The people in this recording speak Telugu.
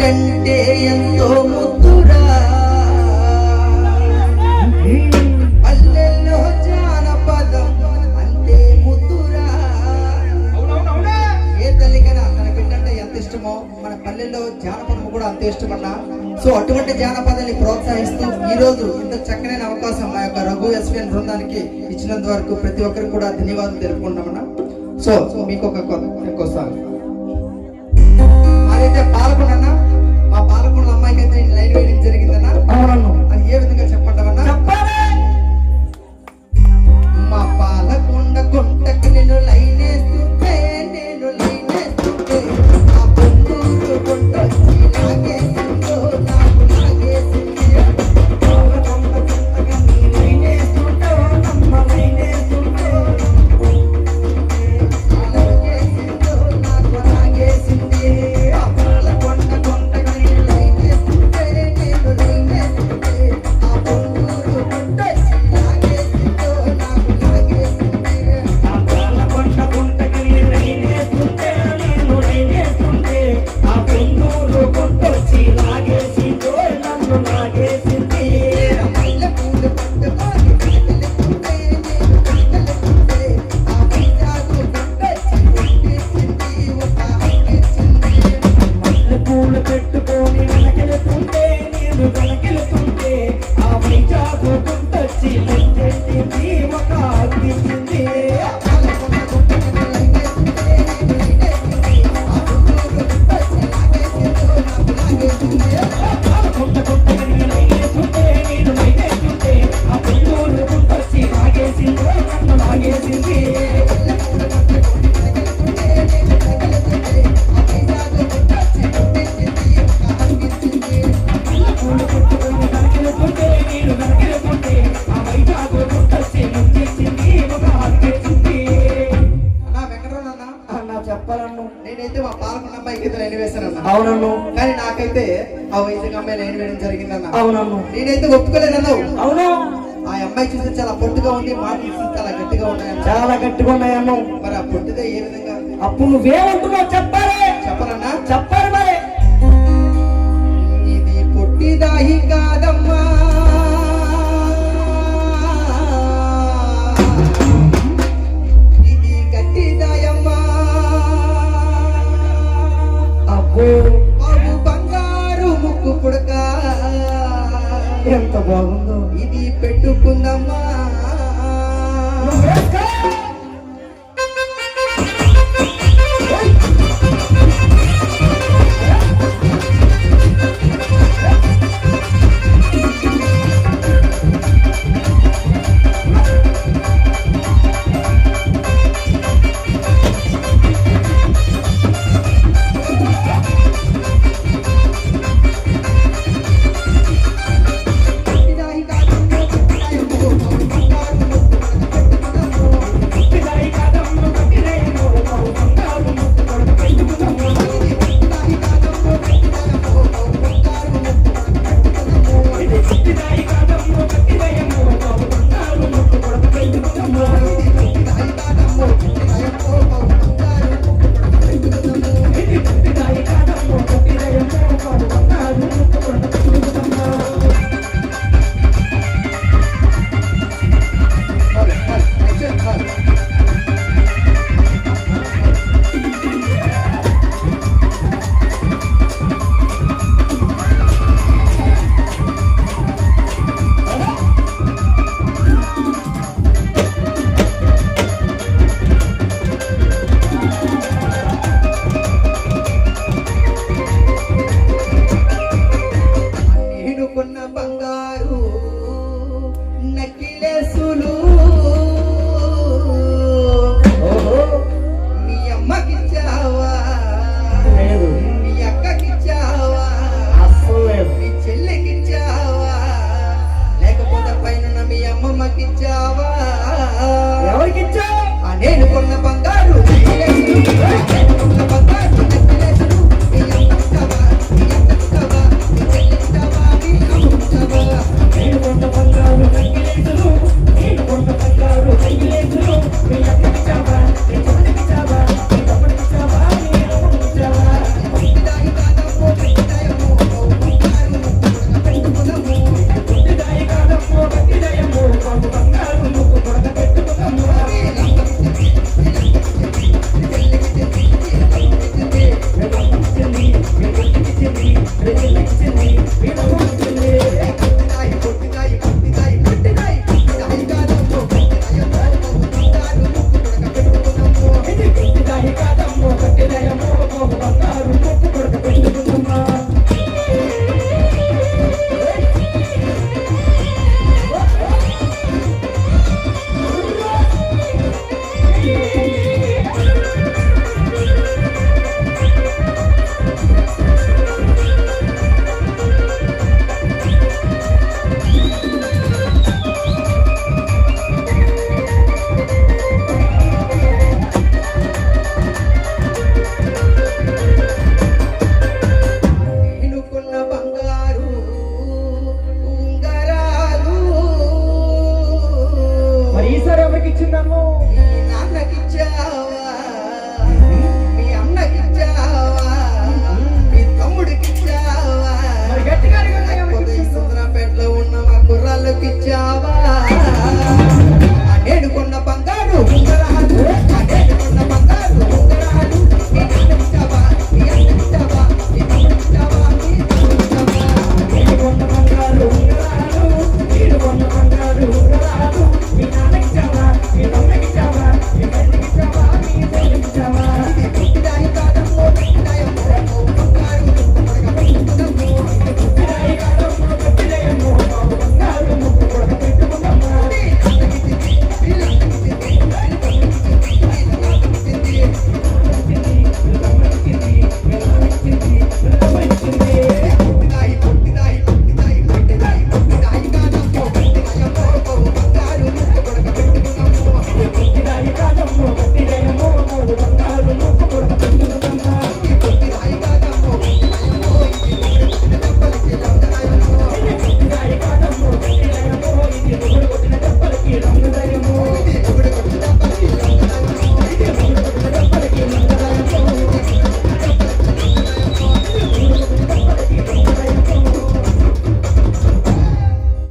పుట్టంటే ఎంతో ముద్దురా పల్లెల్లో జానపదం అంటే ముద్దురా. ఏ తల్లికైనా తన బిడ్డంటే ఎంత ఇష్టమో మన పల్లెల్లో జానపదం కూడా అంతే ఇష్టమన్నా. సో అటువంటి జానపదాన్ని ప్రోత్సహిస్తూ ఈ రోజు ఇంత చక్కనైన అవకాశం మా యొక్క రఘు ఎస్విఎన్ బృందానికి ఇచ్చినంత వరకు ప్రతి ఒక్కరికి కూడా ధన్యవాదాలు తెలుపుకుంటామన్నా. సో మీకు ఒక సాంగ్ అదైతే పాల్గొన్నా మా పాల్గొన్న అమ్మాయికి అయితే లైన్ వేయడం జరిగిందన్నా. అవునన్నా, అది ఏ విధంగా చెప్పంటామన్నా? మా పాలకొండ గుంటకి నేను లైన్ వేస్తుంటే నేను లైన్ వేస్తుంటే ఆ పొందూరు గుంట లాగేసిందో నాకు లాగేసింది. పాలకొండ గుంటకి నీ లైన్ వేస్తుంటే నమ్మ లైన్ వేస్తుంటే లాగేసిందో నాకు లాగేసింది. ఆ పాలకొండ గుంటకి నీ లైన్ వేస్తుంటే నేను లైన్ వేస్తుంటే ఆ పొందూరు గుంట లాగేసిందో నాకు లాగేసింది. ఆ పాలకొండ గుంటకి నీ లైన్ వేస్తుంటే నేను లైన్ వేస్తుంటే ఆ పొందూరు గుంటొచ్చి లాగేసిందో నన్ను లాగేసింది. మల్లె పూలు పట్టుకొని కలకలుతుంటే నేను కలకలుతుంటే ఆ వైజాగు గుంటొచ్చి కొట్టేసింది ఒక హక్కిచ్చింది. మల్లె పూలు పెట్టుకొని వెనకెళ్తుంటే నేను వెనకెళ్తుంటే ఆ వైజాగు గుంటొచ్చి కొట్టేసింది ఒక అగ్గిచ్చింది. పాలకొండ గుంటకి లైన్ వేస్తుంటే నేను లైన్ వేస్తుంటే ఆ పొందూరు గుంటొచ్చి లాగేసిందో నాకు లాగేసింది. పాలకొండ గుంటకి నీ లైన్ వేస్తుంటే నేను లైన్ వేస్తుంటే ఆ పొందూరు గుంటొచ్చి లాగేసిందో నన్ను లాగేసింది. మల్లె పూలు పట్టుకొని కలకలుతుంటే నేను కలకలుతుంటే ఆ వైజాగు గుంటొచ్చి కొట్టేసింది ఒక హక్కిచ్చింది. పూలు పెట్టుకొని వెనకెళ్తుంటే నేను వెనకెళ్తుంటే ఆ వైజాగు గుంటొచ్చి ముంచేసింది ఒక అగ్గిచ్చింది. అన్నా వెంకటరమణ అన్నా చెప్పాలన్ను. నేనైతే మా పాలకొండ అమ్మాయికి అయితే లైన్ వేశానన్నా. అవునన్ను. కానీ నాకైతే ఆ వైజాగ్ అమ్మాయి లైన్ వేయడం జరిగిందన్న. అవునన్ను. నేనైతే ఒప్పుకోలేదన్నావు. అవును, ఆ అమ్మాయి చూస్తే చాలా పొట్టుగా ఉంది, మాటలు చూస్తే చాలా గట్టిగా ఉన్నాయన్న. చాలా గట్టిగా ఉన్నాయన్ను. మరి ఆ పొట్టిదే ఏ విధంగా అప్పుడు నువ్వేమంటున్నావు చెప్పాలి. చెప్పనన్నా? చెప్పాలి మరి. ఇది పొట్టిదాయి కాదమ్మా, ఇది గట్టిదాయమ్మా. అబ్బో బాబు బంగారు ముక్కు పుడక ఎంత బాగుందో. ఇది పెట్టుకుందమ్మా. నువ్వు వేసుకో.